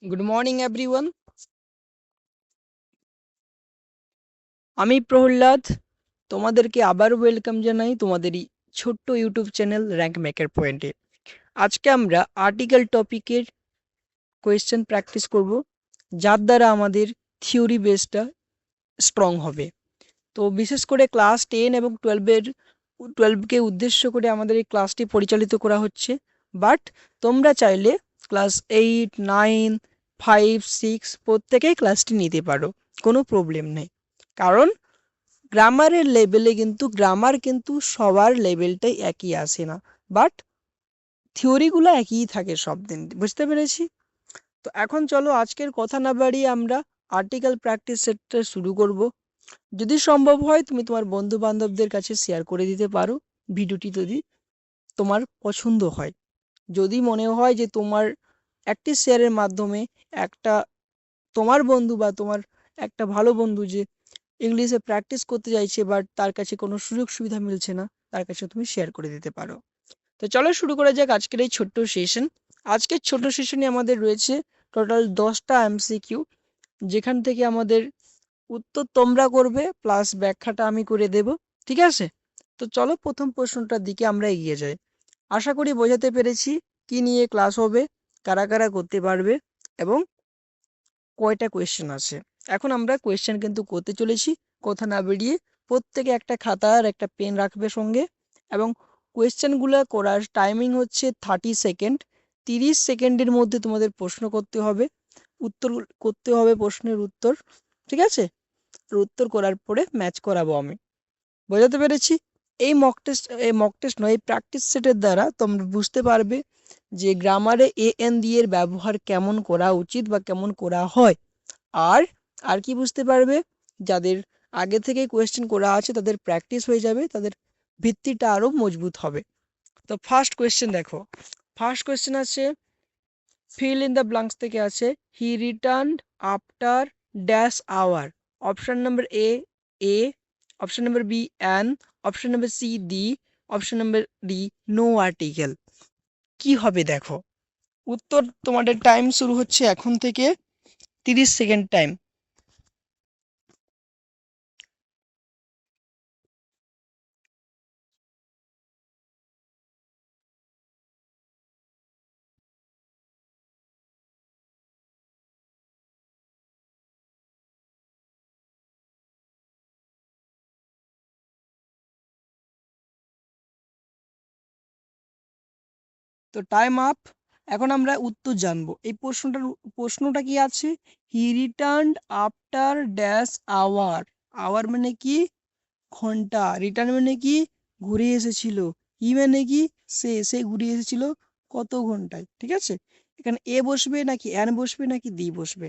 Good morning everyone. আমি প্রহ্লাদ, তোমাদেরকে আবার ওয়েলকাম জানাই তোমাদের এই ছোট্ট ইউটিউব চ্যানেল র্যাঙ্ক মেকার পয়েন্টে। আজকে আমরা আর্টিকেল টপিকের কোয়েশ্চেন প্র্যাকটিস করব, যার দ্বারা আমাদের থিওরি বেসটা স্ট্রং হবে। তো বিশেষ করে ক্লাস 10 এবং 12কে উদ্দেশ্য করে আমাদের এই ক্লাসটি পরিচালিত করা হচ্ছে। বাট তোমরা চাইলে ক্লাস 8, 9, 5, 6 প্রত্যেকেই ক্লাসটি নিতে পারো, কোনো প্রবলেম নেই। কারণ গ্রামারের লেভেলে কিন্তু সবার লেভেলটাই একই আসে না, বাট থিওরিগুলো একই থাকে সব দিন, বুঝতে পেরেছি? তো এখন চলো আজকের কথা না বাড়িয়ে আমরা আর্টিকেল প্র্যাকটিস সেটটা শুরু করব। যদি সম্ভব হয় তুমি তোমার বন্ধু বান্ধবদের কাছে শেয়ার করে দিতে পারো ভিডিওটি, যদি তোমার পছন্দ হয়। যদি মনে হয় যে তোমার একটি শেয়ারের মাধ্যমে একটা তোমার বন্ধু বা তোমার একটা ভালো বন্ধু যে ইংলিশে প্র্যাকটিস করতে চাইছে বাট তার কাছে কোনো সুযোগ সুবিধা মিলছে না, তার কাছে তুমি শেয়ার করে দিতে পারো। তো চলো শুরু করা যাক আজকের এই ছোট্ট সেশন। আজকের ছোট্ট সেশনে আমাদের রয়েছে টোটাল 10টা এমসিকিউ, যেখান থেকে আমাদের উত্তর তোমরা করবে প্লাস ব্যাখ্যাটা আমি করে দেব। ঠিক আছে? তো চলো প্রথম প্রশ্নটার দিকে আমরা এগিয়ে যাই। আশা করি বোঝাতে পেরেছি কি নিয়ে ক্লাস হবে, কারা কারা করতে পারবে এবং কয়টা কোয়েশ্চেন আছে। এখন আমরা কোয়েশ্চেন কিন্তু করতে চলেছি। কথা না বেরিয়ে প্রত্যেকে একটা খাতা আর একটা পেন রাখবে সঙ্গে, এবং কোয়েশ্চেনগুলো করার টাইমিং হচ্ছে 30 সেকেন্ড। 30 সেকেন্ডের মধ্যে তোমাদের প্রশ্ন করতে হবে, উত্তর করতে হবে, প্রশ্নের উত্তর। ঠিক আছে? আর উত্তর করার পরে ম্যাচ করাবো আমি। বোঝাতে পেরেছি? এই মক টেস্ট নয়, এই প্র্যাকটিস সেটের দ্বারা তোমরা বুঝতে পারবে যে গ্রামারে এন দিয়ে এর ব্যবহার কেমন করা উচিত বা কেমন করা হয়। আর আর কি বুঝতে পারবে, যাদের আগে থেকেই কোয়েশ্চেন করা আছে তাদের প্র্যাকটিস হয়ে যাবে, তাদের ভিত্তিটা আরো মজবুত হবে। তো ফার্স্ট কোয়েশ্চেন দেখো। ফার্স্ট কোয়েশ্চেন আছে, ফিল ইন দ্য ব্লাঙ্কস থেকে আছে, he returned after dash hour. Option number A, option number B an, option number C the, option number D no article. কি হবে দেখো? উত্তর তোমাদের টাইম শুরু হচ্ছে এখন থেকে, 30 সেকেন্ড টাইম। তো টাইম আপ। এখন আমরা উত্তর জানবো। এই প্রশ্নটা কি আছে? He returned after dash hour. Hour মানে কি? ঘন্টা। রিটার্ন মানে কি? ঘুরে এসেছিল। ই মানে কি? সে ঘুরে এসেছিল কত ঘন্টায়। ঠিক আছে? এখানে এ বসবে নাকি অ্যান বসবে নাকি দি বসবে?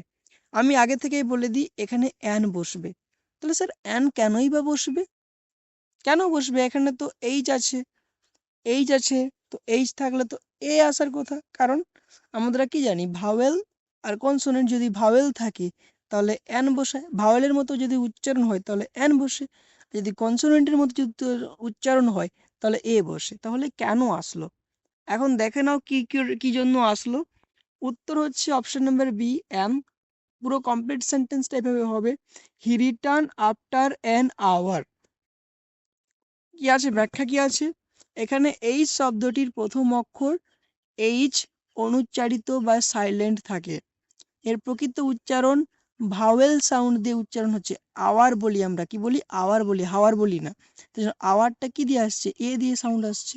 আমি আগে থেকেই বলে দিই, এখানে অ্যান বসবে। তাহলে স্যার অ্যান কেনই বা বসবে? কেন বসবে? এখানে তো এইচ আছে, এইচ আছে। তো এইচ থাকলে তো এ আসার কথা। কারণ আমরা কি জানি, ভাওয়েল আর কনসোনেন্ট যদি ভাওয়েল থাকে তাহলে এন বসায়, ভাওয়েলের মতো যদি উচ্চারণ হয় তাহলে এন বসে, যদি কনসোনেন্টের মতো যদি উচ্চারণ হয় তাহলে এ বসে। তাহলে কেন আসলো? এখন দেখে নাও কি কি কি জন্য আসলো। উত্তর হচ্ছে অপশন নাম্বার বি এন। পুরো কমপ্লিট সেন্টেন্সটা এভাবে হবে, he return after an hour. কি আছে? ব্যাখ্যা কি আছে? এখানে এই শব্দটির প্রথম অক্ষর এইচ অনুচ্চারিত বা সাইলেন্ট থাকে। এর প্রকৃত উচ্চারণ ভাওয়েল সাউন্ড দিয়ে উচ্চারণ হচ্ছে। আওয়ার বলি আমরা, কি বলি? আওয়ার বলি, হাওয়ার বলি না। তো আওয়ারটা কি দিয়ে আসছে? এ দিয়ে সাউন্ড আসছে,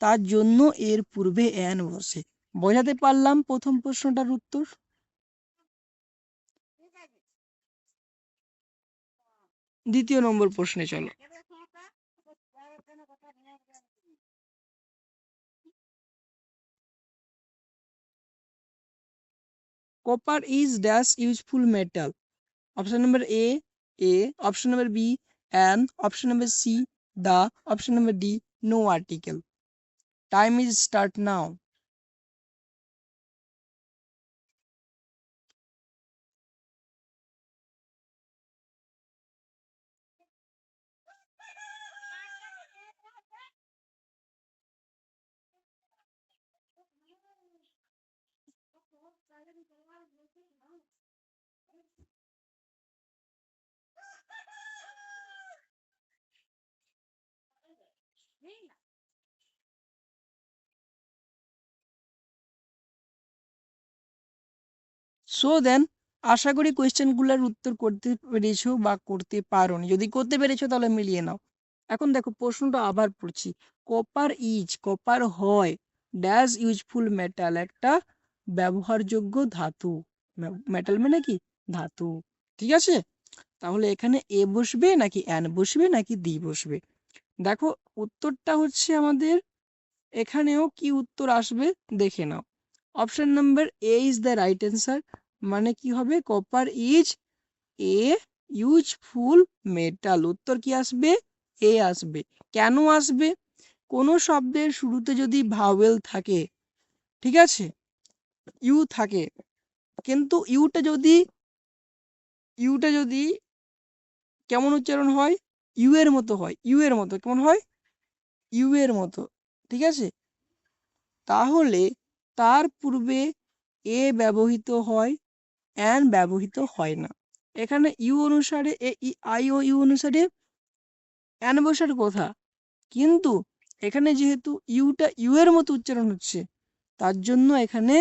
তার জন্য এর পূর্বে অ্যান বসে। বোঝাতে পারলাম প্রথম প্রশ্নটার উত্তর? দ্বিতীয় নম্বর প্রশ্নে চলো। Copper is dash useful metal. Option number A, option number B an, option number C the, option number D no article. Time is start now. So then আশা করি কোয়েশ্চেনগুলোর উত্তর করতে পেরেছো বা করতে পারোনি। যদি করতে পেরেছো তাহলে মিলিয়ে নাও। এখন দেখো প্রশ্নটা আবার পড়ছি। কপার হয় ড্যাশ ইউজফুল মেটাল, একটা ব্যবহারযোগ্য ধাতু। মেটাল মানে কি? ধাতু। ঠিক আছে, তাহলে এখানে এ বসবে নাকি অ্যান বসবে নাকি দি বসবে? দেখো উত্তরটা হচ্ছে আমাদের এখানেও কি উত্তর আসবে দেখে নাও। Option number A is the right answer. মানে কি হবে? Copper is a useful metal. উত্তর কি আসবে? এ আসবে। কেন আসবে? কোনো শব্দের শুরুতে যদি ভাওয়েল থাকে, ঠিক আছে, ইউ থাকে, কিন্তু ইউটা যদি কেমন উচ্চারণ হয়? ইউ এর মতো হয়। ইউ এর মতো কেমন হয়? ইউ এর মতো। ঠিক আছে, তাহলে তার পূর্বে এ ব্যবহৃত হয়, অ্যান ব্যবহৃত হয় না। এখানে ইউ অনুসারে এ ই আই ও ইউ অনুসারে অ্যান বসার কথা, কিন্তু এখানে যেহেতু ইউটা ইউ এর মতো উচ্চারণ হচ্ছে, তার জন্য এখানে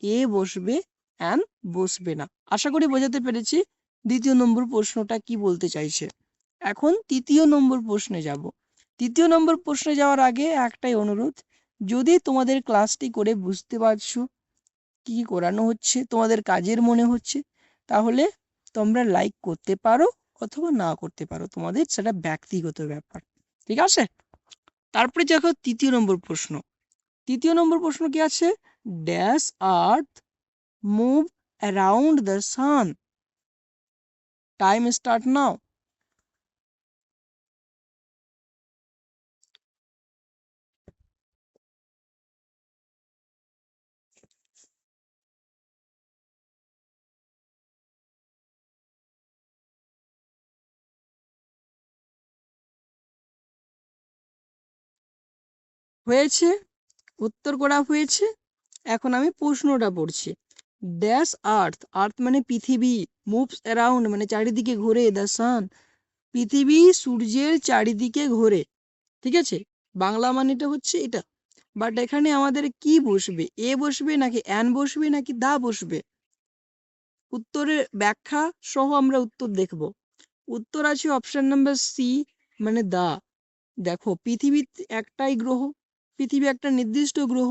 এ বসবে, অ্যান বসবে না। আশা করি বোঝাতে পেরেছি দ্বিতীয় নম্বর প্রশ্নটা কি বলতে চাইছে। এখন তৃতীয় নম্বর প্রশ্নে যাব। তৃতীয় নম্বর প্রশ্নে যাওয়ার আগে একটাই অনুরোধ, যদি তোমাদের ক্লাসটি করে বুঝতে পারছো কি করানো হচ্ছে, তোমাদের কাজের মনে হচ্ছে, তাহলে তোমরা লাইক করতে পারো অথবা না করতে পারো, তোমাদের সেটা ব্যক্তিগত ব্যাপার। ঠিক আছে, তারপরে দেখো তৃতীয় নম্বর প্রশ্ন। তৃতীয় নম্বর প্রশ্ন কি আছে? Dash earth move around the sun. Time start নাও। হয়েছে, উত্তর করা হয়েছে। এখন আমি প্রশ্নটা পড়ছি। ড্যাশ আর্থ, আর্থ মানে পৃথিবী, মুভস অ্যারাউন্ড মানে চারিদিকে ঘোরে, দ্য সান পৃথিবী সূর্যের চারিদিকে ঘোরে। ঠিক আছে, বাংলা মানেটা হচ্ছে এটা। বাট এখানে আমাদের কি বসবে? এ বসবে নাকি অ্যান বসবে নাকি দা বসবে? উত্তরের ব্যাখ্যা সহ আমরা উত্তর দেখব। উত্তর আছে অপশন নাম্বার সি, মানে দা। দেখো পৃথিবী একটাই গ্রহ, পৃথিবী একটা নির্দিষ্ট গ্রহ,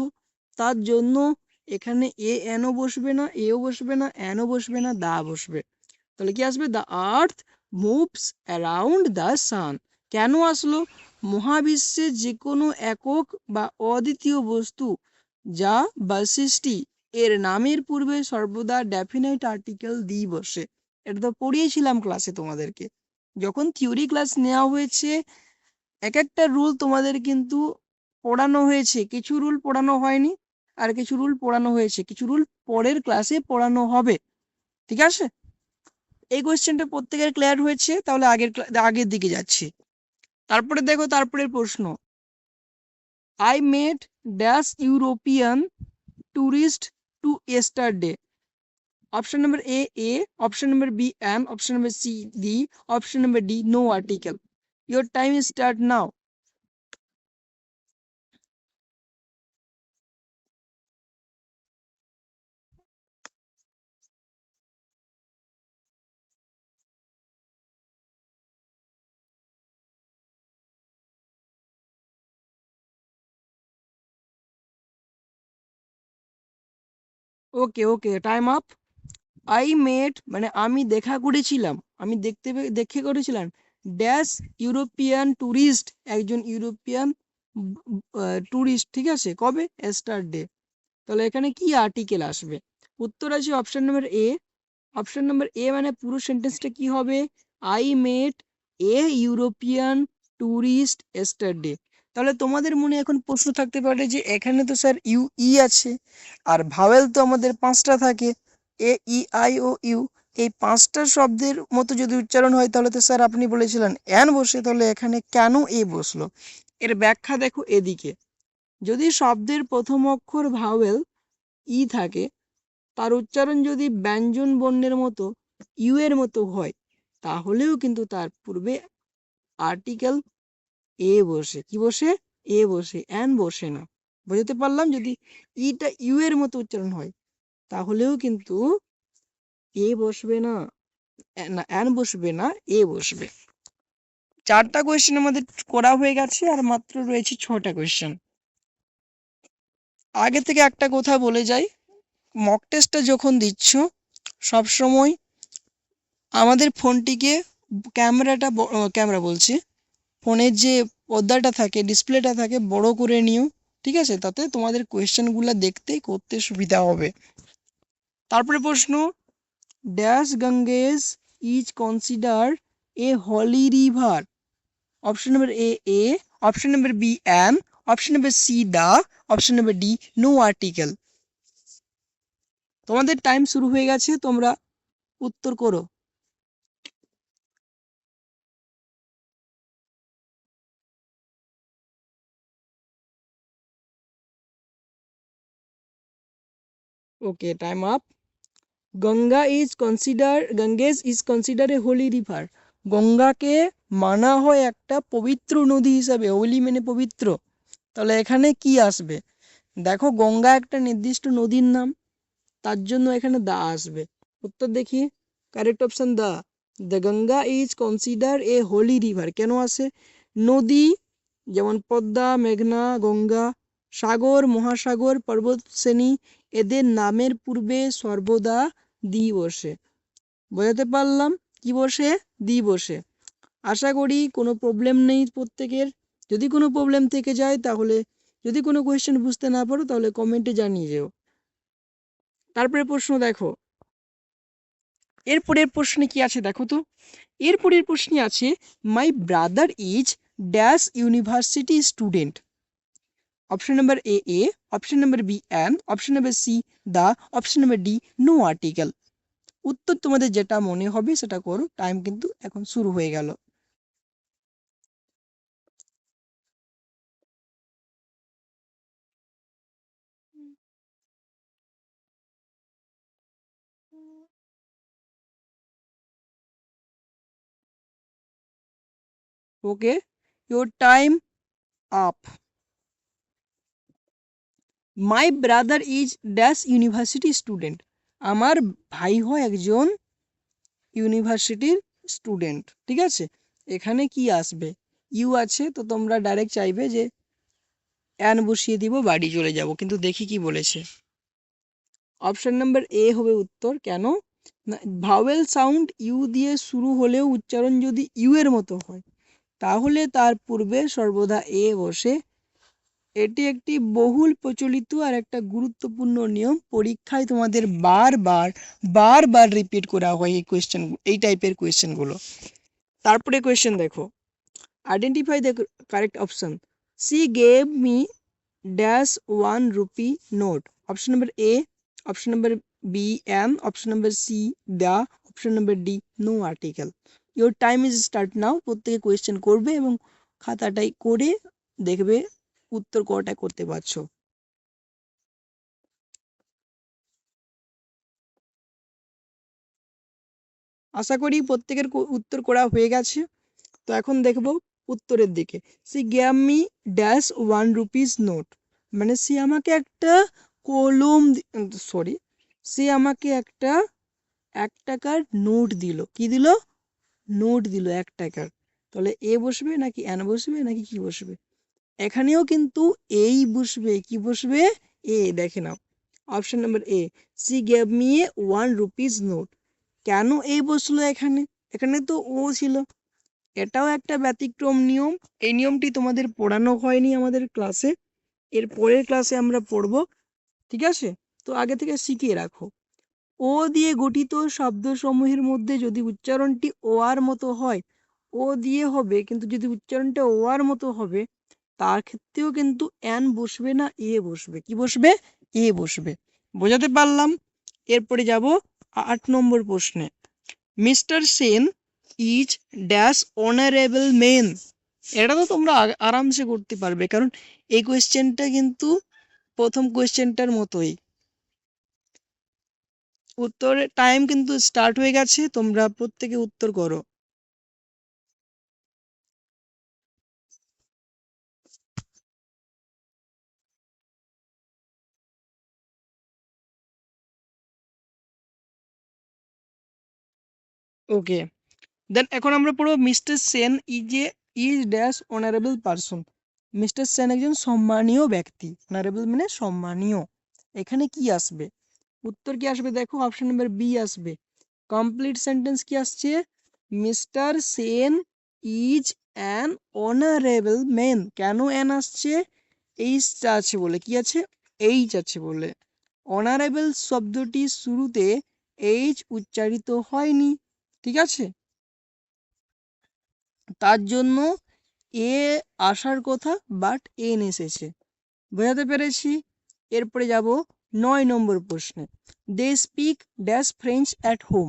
তার জন্য এখানে এ এনও বসবে না, এও বসবে না, এনও বসবে না, দা বসবে। তাহলে কি আসবে? The earth moves around the sun. কেন আসলো? মহাবিশ্বের যে কোনো একক বা অদ্বিতীয় বস্তু যা বা সৃষ্টি, এর নামের পূর্বে সর্বদা ডেফিনাইট আর্টিকেল দিয়ে বসে। এটা তো পড়িয়েছিলাম ক্লাসে তোমাদেরকে, যখন থিওরি ক্লাস নেওয়া হয়েছে। এক একটা রুল তোমাদের কিন্তু পড়ানো হয়েছে, কিছু রুল পড়ানো হয়নি, আর কিছু রুল পড়ানো হয়েছে, কিছু রুল পরের ক্লাসে পড়ানো হবে। ঠিক আছে, এই কোয়েশ্চেনটা প্রত্যেকের ক্লিয়ার হয়েছে? তাহলে আগের দিকে যাচ্ছি। তারপরে দেখো তারপরের প্রশ্ন। I made dash European tourist to yesterday. Option number A, option number B an, option number C the, option number D no article. Your time start now. Okay okay, time up. I made মানে আমি দেখা করেছিলাম, আমি দেখে করেছিলাম dash European tourist, একজন European tourist. ঠিক আছে, কবে? এস্টারডে। তাহলে এখানে কি আর্টিকেল আসবে? উত্তর আছে option number A. Option number এ মানে পুরো সেন্টেন্সটা কি হবে? I met a European tourist yesterday. তাহলে তোমাদের মনে এখন প্রশ্ন থাকতে পারে যে এখানে তো স্যার ইউ ই আছে, আর ভাওয়েল তো আমাদের পাঁচটা থাকে, এ ই আই ও ইউ। এই পাঁচটা শব্দের মতো যদি উচ্চারণ হয় তাহলে তো স্যার আপনি বলেছিলেন অ্যান বসে, তাহলে এখানে কেন এ বসলো? এর ব্যাখ্যা দেখো এদিকে। যদি শব্দের প্রথম অক্ষর ভাওয়েল ই থাকে, তার উচ্চারণ যদি ব্যঞ্জন বর্ণের মতো ইউ এর মতো হয়, তাহলেও কিন্তু তার পূর্বে আর্টিকেল এ বসে। কি বসে? এ বসে, অ্যান বসে না। বুঝতে পারলাম? যদি ইটা ইউ এর মতো উচ্চারণ হয় তাহলেও কিন্তু এ বসবে না, না অ্যান বসবে না, এ বসবে। 4টা কোয়েশ্চেন আমাদের করা হয়ে গেছে আর মাত্র রয়েছে 6টা কোয়েশ্চেন। আগে থেকে একটা কথা বলে যাই, মক টেস্টটা যখন দিচ্ছ সবসময় আমাদের ফোনটিকে ক্যামেরা বলছি, ফোনের যে পর্দাটা থাকে, ডিসপ্লেটা থাকে, বড় করে নিও, ঠিক আছে? তাতে তোমাদের কোয়েশ্চেনগুলো দেখতে করতে সুবিধা হবে। তারপরে প্রশ্ন, dash Ganges is consider a holy river? Option number A, option number B an, option number C the, option number D no article. তোমাদের টাইম শুরু হয়ে গেছে, তোমরা উত্তর করো। Okay, time up. Ganges is consider a holy river. গঙ্গাকে মানা হয় একটা পবিত্র নদী হিসাবে, হোলি মানে পবিত্র। তাহলে এখানে কি আসবে? দেখো, গঙ্গা একটা নির্দিষ্ট নদীর নাম, তার জন্য এখানে দা আসবে। উত্তর দেখি, correct option the. The Ganga is consider a holy river কেন আসে? নদী যেমন পদ্মা, মেঘনা, গঙ্গা, সাগর, মহাসাগর, পর্বতশ্রেণী, এদের নামের পূর্বে সর্বদা দি বসে। বোঝাতে পারলাম? কি বসে? দি বসে। আশা করি কোনো প্রবলেম নেই প্রত্যেকের। যদি কোনো প্রবলেম থেকে যায় তাহলে, যদি কোনো কোয়েশ্চেন বুঝতে না পারো তাহলে কমেন্টে জানিয়ে যেও। তারপরে প্রশ্ন দেখো, এরপরের প্রশ্নে কি আছে দেখো তো। এরপরের প্রশ্নে আছে, my brother is dash university student. Option number A, option number B an, option number C the, option number D no article. উত্তর তোমাদের যেটা মনে হবে সেটা করো, টাইম কিন্তু এখন শুরু হয়ে গেল। Okay, your time up. My brother is dash university student. আমার ভাই হয় একজন ইউনিভার্সিটির স্টুডেন্ট, ঠিক আছে? এখানে কি আসবে? ইউ আছে, তো তোমরা ডাইরেক্ট চাইবে যে অ্যান বসিয়ে দিব, বাড়ি চলে যাব, কিন্তু দেখি কি বলেছে। অপশন নাম্বার এ হবে উত্তর। কেন না, ভাওয়েল সাউন্ড ইউ দিয়ে শুরু হলেও উচ্চারণ যদি ইউ এর মতো হয় তাহলে তার পূর্বে সর্বদা এ বসে। এটি একটি বহুল প্রচলিত আর একটা গুরুত্বপূর্ণ নিয়ম। পরীক্ষায় তোমাদের বারবার বারবার রিপিট করা হয় এই কোয়েশ্চেন, এই টাইপের কোয়েশ্চেনগুলো। তারপরে কোয়েশ্চেন দেখো, identify the correct option. She gave me dash 1 rupee note. Option number A, option number B an, option number C the, option number D no article. Your time is start now. প্রত্যেকে question করবে এবং খাতাটাই করে দেখবে উত্তর কটা করতে পারছো। আশা করি প্রত্যেকের উত্তর করা হয়ে গেছে। তো এখন দেখব উত্তরের দিকে। C gave me dash 1 rupees note, মানে সে আমাকে একটা কলম, সরি, সে আমাকে একটা 1 টাকার নোট দিল। কি দিল? নোট দিল 1 টাকার। তাহলে এ বসবে নাকি অ্যান বসবে নাকি কি বসবে? এখানেও কিন্তু এই বসবে। কি বসবে? এ। দেখে নাও, option number A, she gave me a 1 rupees note. কেন এই বসলো এখানে? এখানে তো ও ছিল। এটাও একটা ব্যতিক্রম নিয়ম। এই নিয়মটি তোমাদের পড়ানো হয়নি আমাদের ক্লাসে, এর পরের ক্লাসে আমরা পড়ব, ঠিক আছে? তো আগে থেকে শিখিয়ে রাখো। ও দিয়ে গঠিত শব্দসমূহের মধ্যে যদি উচ্চারণটি ও আর মতো হয়, ও দিয়ে হবে, কিন্তু যদি উচ্চারণটা ও আর মতো হবে তার ক্ষেত্রেও কিন্তু অ্যান বসবে না, এ বসবে। কি বসবে? এ বসবে। বোঝাতে পারলাম? এরপরে যাব 8 নম্বর প্রশ্নে। Mister Sen is dash honourable men. এটা তো তোমরা আরামসে করতে পারবে, কারণ এই কোয়েশ্চেনটা কিন্তু প্রথম কোয়েশ্চেনটার মতোই। উত্তরের টাইম কিন্তু স্টার্ট হয়ে গেছে, তোমরা প্রত্যেকে উত্তর করো। ওকে, দেন এখন আমরা পড়ব mister Sen is dash honourable person. Mister Sen একজন সম্মানীয় ব্যক্তি। অনারেবল মানে সম্মানীয়। এখানে কি আসবে? উত্তর কি আসবে? দেখো অপশন নাম্বার বি আসবে। কমপ্লিট সেন্টেন্স কি আসছে? Mister Sen is an honourable man. কেন অ্যান আসছে? এইচটা আছে বলে। কি আছে? এইচ আছে বলে। অনারেবল শব্দটির শুরুতে এইচ উচ্চারিত হয়নি, ঠিক আছে? তার জন্য এ আসার কথা, বাট এন এসেছে। বোঝাতে পেরেছি? এরপরে যাব 9 নম্বর প্রশ্নে। They speak dash French at home.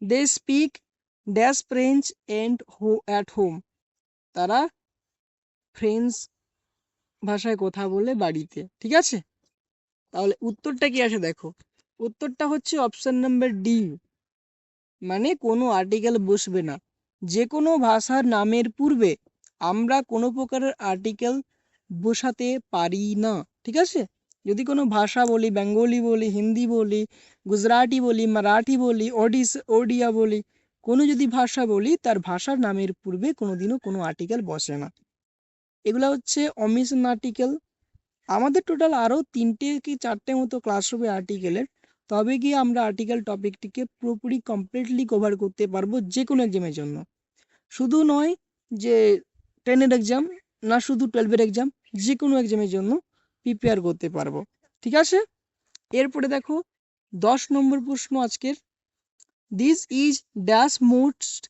They speak dash French at home. তারা ফ্রেঞ্চ ভাষায় কথা বলে বাড়িতে, ঠিক আছে? তাহলে উত্তরটা কি আছে দেখো। উত্তরটা হচ্ছে অপশন নাম্বার ডি, মানে কোনো আর্টিকেল বসবে না। যে কোনো ভাষার নামের পূর্বে আমরা কোনো প্রকারের আর্টিকেল বসাতে পারি না, ঠিক আছে? যদি কোনো ভাষা বলি, বেঙ্গলি বলি, হিন্দি বলি, গুজরাটি বলি, মারাঠি বলি, ওড়িয়া বলি, কোনো যদি ভাষা বলি, তার ভাষার নামের পূর্বে কোনোদিনও কোনো আর্টিকেল বসে না। এগুলা হচ্ছে অমিশন আর্টিকেল। আমাদের টোটাল আরও 3টে কি 4টে মতো ক্লাস হবে আর্টিকেলের। তবে গিয়ে আমরা আর্টিকেল টপিকটিকে পুরোপুরি কমপ্লিটলি কভার করতে পারবো যে কোনো এক্সামের জন্য। শুধু নয় যে 10-এর এক্সাম, না শুধু 12-এর এক্সাম, যে কোনো এক্সামের জন্য প্রিপেয়ার করতে পারবো, ঠিক আছে? এরপরে দেখো 10 নম্বর প্রশ্ন আজকের। This is dash most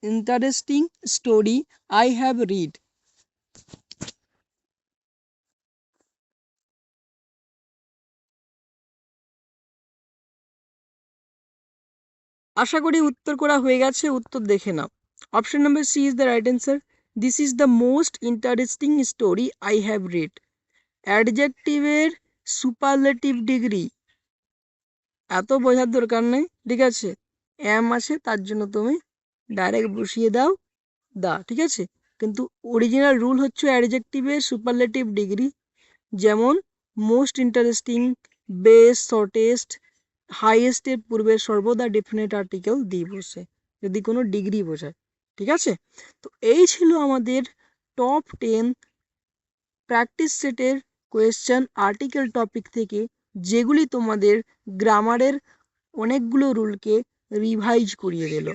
interesting story I have read. আশা করি উত্তর করা হয়ে গেছে। উত্তর দেখে নাও। Option number C is the right answer. This is the most interesting story I have read. অ্যাডজেক্টিভের সুপারলেটিভ ডিগ্রি এত বোঝার দরকার নেই, ঠিক আছে? অ্যাম আছে তার জন্য তুমি ডাইরেক্ট বসিয়ে দাও দা, ঠিক আছে? কিন্তু অরিজিনাল রুল হচ্ছে অ্যাডজেক্টিভের সুপারলেটিভ ডিগ্রি। যেমন মোস্ট ইন্টারেস্টিং, বেস্ট, শর্টেস্ট, হাইয়েস্টের পূর্বে সর্বদা ডেফিনেট আর্টিকেল দিয়ে বসে, যদি কোনো ডিগ্রি বোঝায়, ঠিক আছে? তো এই ছিল আমাদের টপ 10 প্র্যাকটিস সেটের কোয়েশ্চেন আর্টিকেল টপিক থেকে, যেগুলি তোমাদের গ্রামারের অনেকগুলো রুলকে রিভাইজ করিয়ে দিল,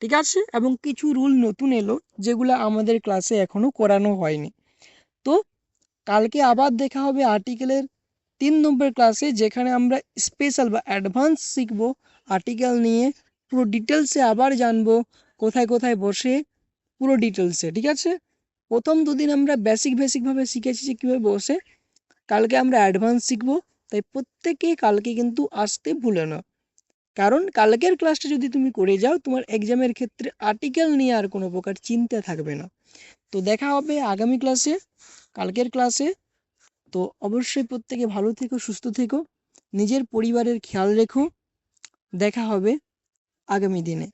ঠিক আছে? এবং কিছু রুল নতুন এলো যেগুলো আমাদের ক্লাসে এখনো করানো হয়নি। তো কালকে আবার দেখা হবে আর্টিকেলের 3 নম্বর ক্লাসে, যেখানে আমরা স্পেশাল বা অ্যাডভান্স শিখবো আর্টিকেল নিয়ে। পুরো ডিটেলসে আবার জানবো কোথায় কোথায় বসে, পুরো ডিটেলসে, ঠিক আছে? প্রথম দুদিন আমরা বেসিকভাবে শিখেছি যে কীভাবে বসে। কালকে আমরা অ্যাডভান্স শিখবো। তাই প্রত্যেকে কালকে কিন্তু আসতে ভুলো না, কারণ কালকের ক্লাসটা যদি তুমি করে যাও, তোমার এক্সামের ক্ষেত্রে আর্টিকেল নিয়ে আর কোনো প্রকার চিন্তা থাকবে না। তো দেখা হবে আগামী ক্লাসে, কালকের ক্লাসে। তো অবশ্যই প্রত্যেকে ভালো থেকো, সুস্থ থেকো, নিজের পরিবারের খেয়াল রেখো। দেখা হবে আগামী দিনে।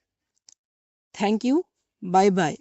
Thank you, bye by.